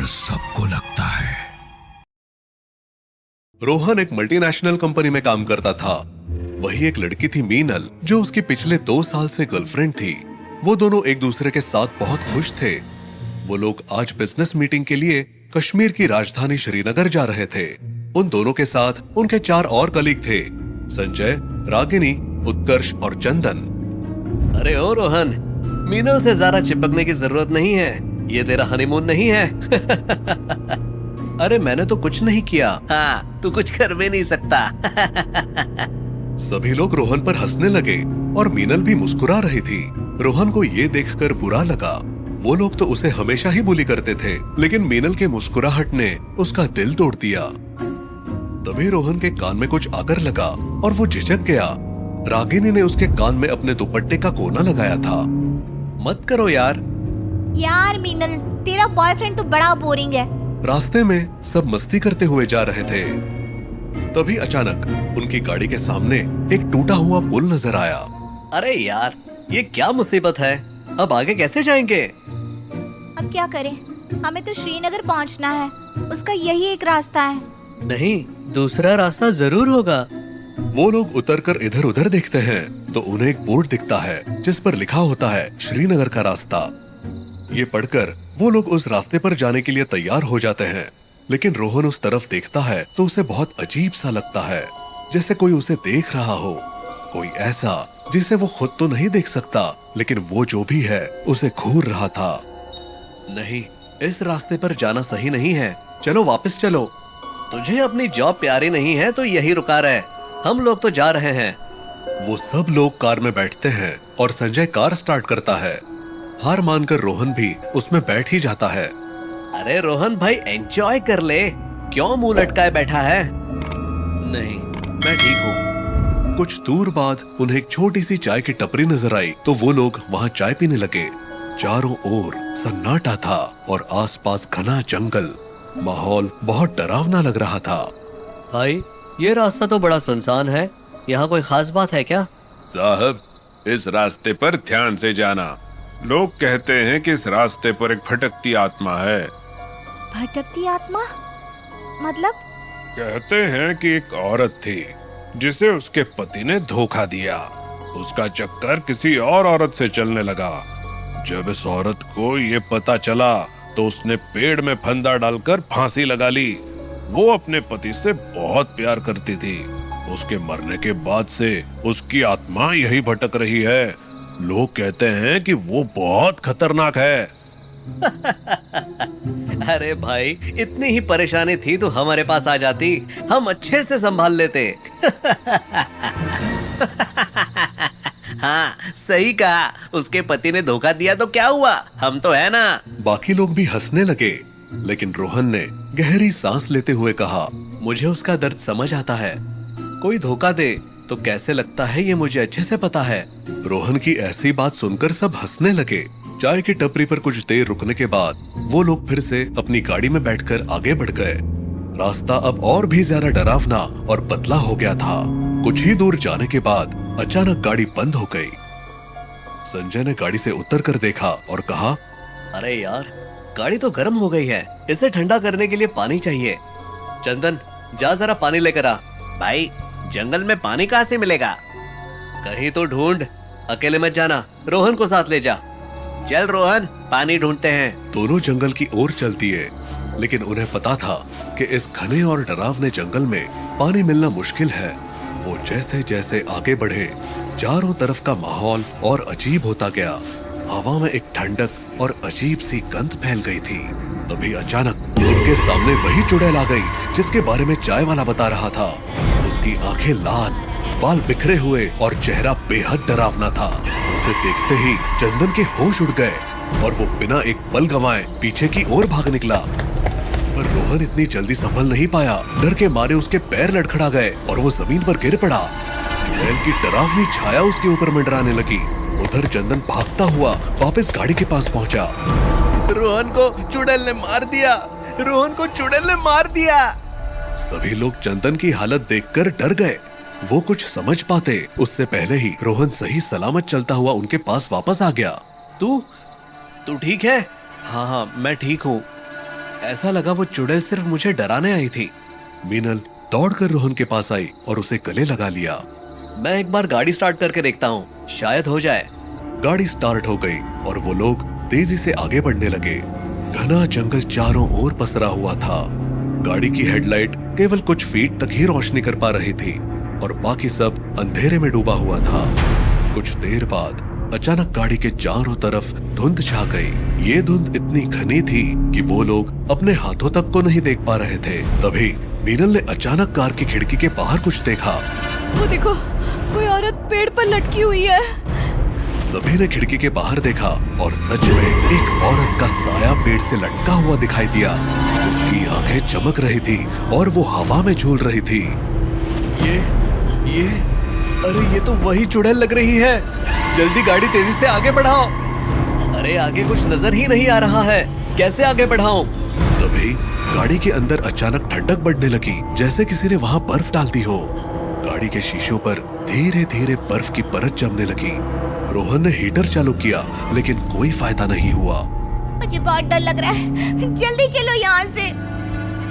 डर सबको लगता है। रोहन एक मल्टीनेशनल कंपनी में काम करता था। वही एक लड़की थी मीनल, जो उसकी पिछले 2 साल से गर्लफ्रेंड थी। वो दोनों एक दूसरे के साथ बहुत खुश थे। वो लोग आज बिजनेस मीटिंग के लिए कश्मीर की राजधानी श्रीनगर जा रहे थे। उन दोनों के साथ उनके 4 और कलीग थे, संजय, रागिनी, उत्कर्ष और चंदन। अरे ओ रोहन, मीनल से ज्यादा चिपकने की जरूरत नहीं है। ये तेरा हनीमून नहीं है। अरे मैंने तो कुछ नहीं किया। हाँ, तू कुछ कर भी नहीं सकता। सभी लोग रोहन पर हंसने लगे और मीनल भी मुस्कुरा रही थी। रोहन को ये देखकर बुरा लगा। वो लोग तो उसे हमेशा ही बुली करते थे, लेकिन मीनल के मुस्कुराहट ने उसका दिल तोड़ दिया। तभी रोहन के कान में कुछ आकर लगा और वो झिझक गया। रागिनी ने उसके कान में अपने दुपट्टे का कोना लगाया था। मत करो यार। यार मीनल, तेरा बॉयफ्रेंड तो बड़ा बोरिंग है। रास्ते में सब मस्ती करते हुए जा रहे थे। तभी अचानक उनकी गाड़ी के सामने एक टूटा हुआ पुल नजर आया। अरे यार, ये क्या मुसीबत है। अब आगे कैसे जाएंगे? अब क्या करें, हमें तो श्रीनगर पहुंचना है। उसका यही एक रास्ता है। नहीं, दूसरा रास्ता जरूर होगा। वो लोग उतरकर इधर उधर देखते हैं तो उन्हें एक बोर्ड दिखता है जिस पर लिखा होता है श्रीनगर का रास्ता। ये पढ़कर वो लोग उस रास्ते पर जाने के लिए तैयार हो जाते हैं, लेकिन रोहन उस तरफ देखता है तो उसे बहुत अजीब सा लगता है, जैसे कोई उसे देख रहा हो। कोई ऐसा जिसे वो खुद तो नहीं देख सकता, लेकिन वो जो भी है उसे घूर रहा था। नहीं, इस रास्ते पर जाना सही नहीं है। चलो वापस चलो। तुझे अपनी जॉब प्यारी नहीं है तो यही रुका रहे। हम लोग तो जा रहे हैं। वो सब लोग कार में बैठते हैं और संजय कार स्टार्ट करता है। हार मानकर रोहन भी उसमें बैठ ही जाता है। अरे रोहन भाई, एंजॉय कर ले। क्यों मुंह लटकाए बैठा है? नहीं, मैं ठीक हूँ। कुछ दूर बाद उन्हें एक छोटी सी चाय की टपरी नजर आई तो वो लोग वहाँ चाय पीने लगे। चारों ओर सन्नाटा था और आसपास घना जंगल। माहौल बहुत डरावना लग रहा था। भाई, ये रास्ता तो बड़ा सुनसान है। यहाँ कोई खास बात है क्या? साहब, इस रास्ते पर ध्यान से जाना। लोग कहते हैं कि इस रास्ते पर एक भटकती आत्मा है। भटकती आत्मा मतलब? कहते हैं कि एक औरत थी जिसे उसके पति ने धोखा दिया। उसका चक्कर किसी और औरत से चलने लगा। जब इस औरत को ये पता चला तो उसने पेड़ में फंदा डालकर फांसी लगा ली। वो अपने पति से बहुत प्यार करती थी। उसके मरने के बाद से उसकी आत्मा यही भटक रही है। लोग कहते हैं कि वो बहुत खतरनाक है। अरे भाई, इतनी ही परेशानी थी तो हमारे पास आ जाती, हम अच्छे से संभाल लेते। हाँ, सही कहा। उसके पति ने धोखा दिया तो क्या हुआ, हम तो है ना। बाकी लोग भी हंसने लगे, लेकिन रोहन ने गहरी सांस लेते हुए कहा, मुझे उसका दर्द समझ आता है। कोई धोखा दे तो कैसे लगता है ये मुझे अच्छे से पता है। रोहन की ऐसी बात सुनकर सब हंसने लगे। चाय की टपरी पर कुछ देर रुकने के बाद वो लोग फिर से अपनी गाड़ी में बैठकर आगे बढ़ गए। रास्ता अब और भी ज्यादा डरावना और पतला हो गया था। कुछ ही दूर जाने के बाद अचानक गाड़ी बंद हो गई। संजय ने गाड़ी से उतरकर देखा और कहा, अरे यार, गाड़ी तो गर्म हो गई है। इसे ठंडा करने के लिए पानी चाहिए। चंदन, जा जरा पानी लेकर आ। भाई, जंगल में पानी कहाँ से मिलेगा? कहीं तो ढूंढ। अकेले मत जाना, रोहन को साथ ले जा। चल रोहन, पानी ढूंढते हैं। दोनों जंगल की ओर चलती है, लेकिन उन्हें पता था कि इस घने और डरावने जंगल में पानी मिलना मुश्किल है। वो जैसे जैसे आगे बढ़े, चारों तरफ का माहौल और अजीब होता गया। हवा में एक ठंडक और अजीब सी गंध फैल गई थी। तभी अचानक उनके सामने वही चुड़ैल आ गई जिसके बारे में चाय वाला बता रहा था। उसकी आंखें लाल, बाल बिखरे हुए और चेहरा बेहद डरावना था। उसे देखते ही चंदन के होश उड़ गए और वो बिना एक पल गंवाए पीछे की ओर भाग निकला। पर रोहन इतनी जल्दी संभल नहीं पाया। डर के मारे उसके पैर लड़खड़ा गए और वो जमीन पर गिर पड़ा। चुड़ैल की डरावनी छाया उसके ऊपर मंडराने लगी। उधर चंदन भागता हुआ वापस गाड़ी के पास पहुंचा। रोहन को चुड़ैल ने मार दिया। रोहन को चुड़ैल ने मार दिया। सभी लोग चंदन की हालत देखकर डर गए। वो कुछ समझ पाते उससे पहले ही रोहन सही सलामत चलता हुआ उनके पास वापस आ गया। तू ठीक है? हाँ हाँ, मैं ठीक हूँ। ऐसा लगा वो चुड़ैल सिर्फ मुझे डराने आई थी। मीनल दौड़कर रोहन के पास आई और उसे गले लगा लिया। मैं एक बार गाड़ी स्टार्ट करके देखता हूँ, शायद हो जाए। गाड़ी स्टार्ट हो गई और वो लोग तेजी से आगे बढ़ने लगे। घना जंगल चारों ओर पसरा हुआ था। गाड़ी की हेडलाइट केवल कुछ फीट तक ही रोशनी कर पा रही थी और बाकी सब अंधेरे में डूबा हुआ था। कुछ देर बाद अचानक गाड़ी के चारों तरफ धुंध छा गई। ये धुंध इतनी घनी थी कि वो लोग अपने हाथों तक को नहीं देख पा रहे थे। तभी मीनल ने अचानक कार की खिड़की के बाहर कुछ देखा। वो देखो, कोई औरत पेड़ पर लटकी हुई है। सभी ने खिड़की के बाहर देखा और सच में एक औरत का साया पेड़ से लटका हुआ दिखाई दिया। उसकी आंखें चमक रही थी और वो हवा में झूल रही थी। ये अरे ये तो वही चुड़ैल लग रही है। जल्दी गाड़ी तेजी से आगे बढ़ाओ। अरे आगे कुछ नजर ही नहीं आ रहा है, कैसे आगे बढ़ाऊं? तभी गाड़ी के अंदर अचानक ठंडक बढ़ने लगी, जैसे किसी ने वहां बर्फ डाल दी हो। गाड़ी के शीशों पर धीरे धीरे बर्फ की परत जमने लगी। रोहन ने हीटर चालू किया लेकिन कोई फायदा नहीं हुआ। मुझे बहुत डर लग रहा है, जल्दी चलो यहाँ से।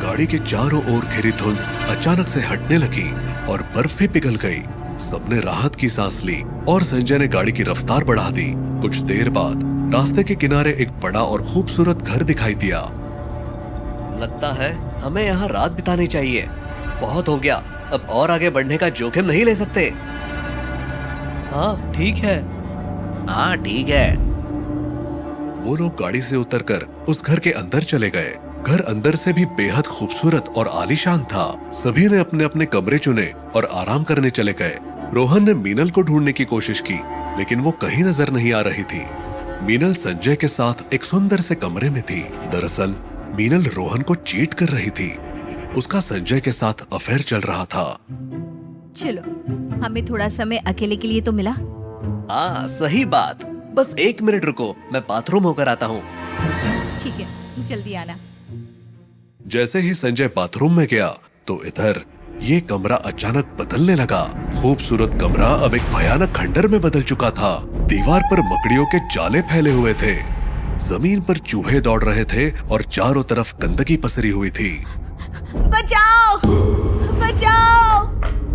गाड़ी के चारों ओर घिरी धुंध अचानक से हटने लगी और बर्फ भी पिघल गई। सबने राहत की सांस ली और संजय ने गाड़ी की रफ्तार बढ़ा दी। कुछ देर बाद रास्ते के किनारे एक बड़ा और खूबसूरत घर दिखाई दिया। लगता है हमें यहाँ रात बितानी चाहिए। बहुत हो गया, अब और आगे बढ़ने का जोखिम नहीं ले सकते। हाँ ठीक है। हाँ ठीक है। वो लोग गाड़ी से उतरकर उस घर के अंदर चले गए। घर अंदर से भी बेहद खूबसूरत और आलीशान था। सभी ने अपने अपने कमरे चुने और आराम करने चले गए। रोहन ने मीनल को ढूंढने की कोशिश की लेकिन वो कहीं नजर नहीं आ रही थी। मीनल संजय के साथ एक सुंदर से कमरे में थी। दरअसल मीनल रोहन को चीट कर रही थी। उसका संजय के साथ अफेयर चल रहा था। चलो, हमें थोड़ा समय अकेले के लिए तो मिला। हाँ सही बात। बस 1 मिनट रुको, मैं बाथरूम होकर आता हूँ। ठीक है, जल्दी आना। जैसे ही संजय बाथरूम में गया तो इधर ये कमरा अचानक बदलने लगा। खूबसूरत कमरा अब एक भयानक खंडर में बदल चुका था। दीवार पर मकड़ियों के जाले फैले हुए थे। जमीन पर चूहे दौड़ रहे थे और चारों तरफ गंदगी पसरी हुई थी। बचाओ! बचाओ!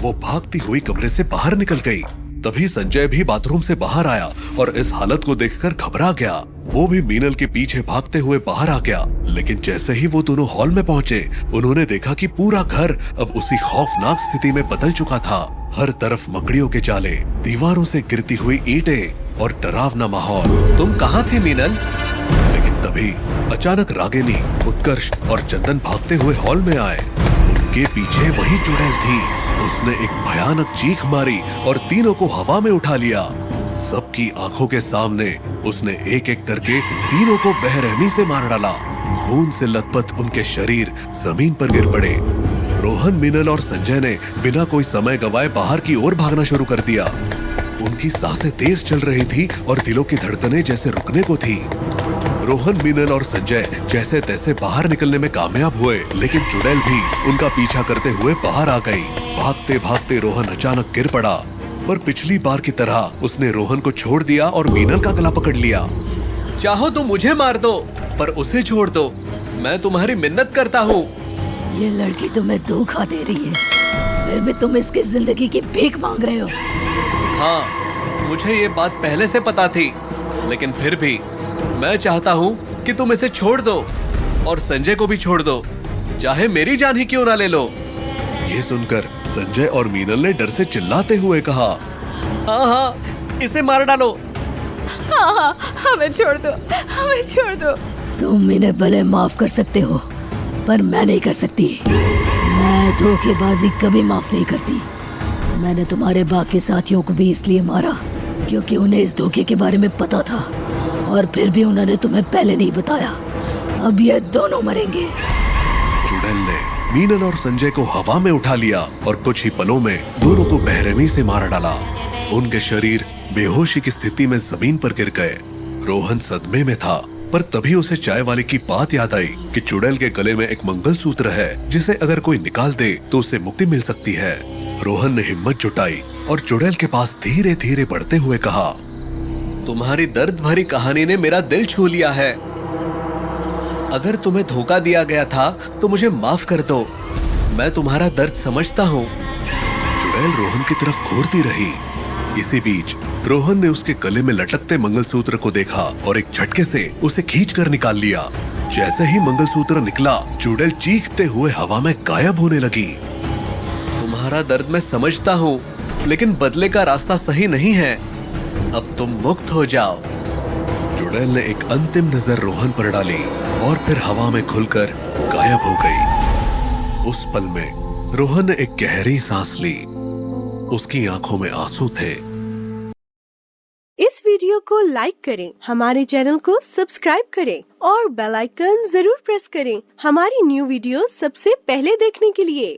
वो भागती हुई कमरे से बाहर निकल गई। तभी संजय भी बाथरूम से बाहर आया और इस हालत को देखकर घबरा गया। वो भी मीनल के पीछे भागते हुए बाहर आ गया। लेकिन जैसे ही वो दोनों हॉल में पहुंचे, उन्होंने देखा कि पूरा घर अब उसी खौफनाक स्थिति में बदल चुका था। हर तरफ मकड़ियों के जाले, दीवारों से गिरती हुई ईंटें और डरावना माहौल। तुम कहाँ थे मीनल? लेकिन तभी अचानक रागिनी, उत्कर्ष और चंदन भागते हुए हॉल में आए। उनके पीछे वही चुड़ैल थी। उसने एक भयानक चीख मारी और तीनों को हवा में उठा लिया। सबकी आंखों के सामने उसने एक एक करके तीनों को बेरहमी से मार डाला। खून से लथपथ उनके शरीर जमीन पर गिर पड़े। रोहन, मीनल और संजय ने बिना कोई समय गवाए बाहर की ओर भागना शुरू कर दिया। उनकी सांसें तेज चल रही थी और दिलों की धड़कनें जैसे रुकने को थी। रोहन, मीनल और संजय जैसे तैसे बाहर निकलने में कामयाब हुए, लेकिन चुड़ैल भी उनका पीछा करते हुए बाहर आ गई। भागते भागते रोहन अचानक गिर पड़ा, पर पिछली बार की तरह उसने रोहन को छोड़ दिया और मीनल का गला पकड़ लिया। चाहो तो मुझे मार दो, पर उसे छोड़ दो। मैं तुम्हारी मिन्नत करता हूँ। ये लड़की तुम्हें धोखा दे रही है, फिर भी तुम इसकी जिंदगी की भीख मांग रहे हो। हाँ, मुझे ये बात पहले से पता थी, लेकिन फिर भी मैं चाहता हूँ कि तुम इसे छोड़ दो और संजय को भी छोड़ दो, चाहे मेरी जान ही क्यों ना ले लो। ये सुनकर संजय और मीनल ने डर से चिल्लाते हुए कहा, हाँ हाँ, इसे मार डालो। हाँ हाँ, हमें छोड़ दो, हमें छोड़ दो। तुम इन्हें भले माफ कर सकते हो, पर मैं नहीं कर सकती। मैं धोखेबाजी कभी माफ नहीं करती। मैंने तुम्हारे बाकी साथियों को भी इसलिए मारा क्योंकि उन्हें इस धोखे के बारे में पता था, और फिर भी उन्होंने तुम्हें पहले नहीं बताया। अब ये दोनों मरेंगे। चुड़ैल ने मीनल और संजय को हवा में उठा लिया और कुछ ही पलों में दोनों को बेरहमी से मार डाला। उनके शरीर बेहोशी की स्थिति में जमीन पर गिर गए। रोहन सदमे में था, पर तभी उसे चाय वाले की बात याद आई कि चुड़ैल के गले में एक मंगलसूत्र है, जिसे अगर कोई निकाल दे तो उसे मुक्ति मिल सकती है। रोहन ने हिम्मत जुटाई और चुड़ैल के पास धीरे धीरे बढ़ते हुए कहा, तुम्हारी दर्द भरी कहानी ने मेरा दिल छू लिया है। अगर तुम्हें धोखा दिया गया था तो मुझे माफ कर दो। मैं तुम्हारा दर्द समझता हूँ। चुड़ैल रोहन की तरफ घूरती रही। इसी बीच रोहन ने उसके गले में लटकते मंगलसूत्र को देखा और एक झटके से उसे खींचकर निकाल लिया। जैसे ही मंगलसूत्र निकला, चुड़ैल चीखते हुए हवा में गायब होने लगी। तुम्हारा दर्द मैं समझता हूँ, लेकिन बदले का रास्ता सही नहीं है। अब तुम मुक्त हो जाओ। चुड़ैल ने एक अंतिम नजर रोहन पर डाली और फिर हवा में खुलकर गायब हो गई। उस पल में रोहन ने एक गहरी सांस ली। उसकी आंखों में आंसू थे। इस वीडियो को लाइक करें, हमारे चैनल को सब्सक्राइब करें और बेल आइकन जरूर प्रेस करें हमारी न्यू वीडियो सबसे पहले देखने के लिए।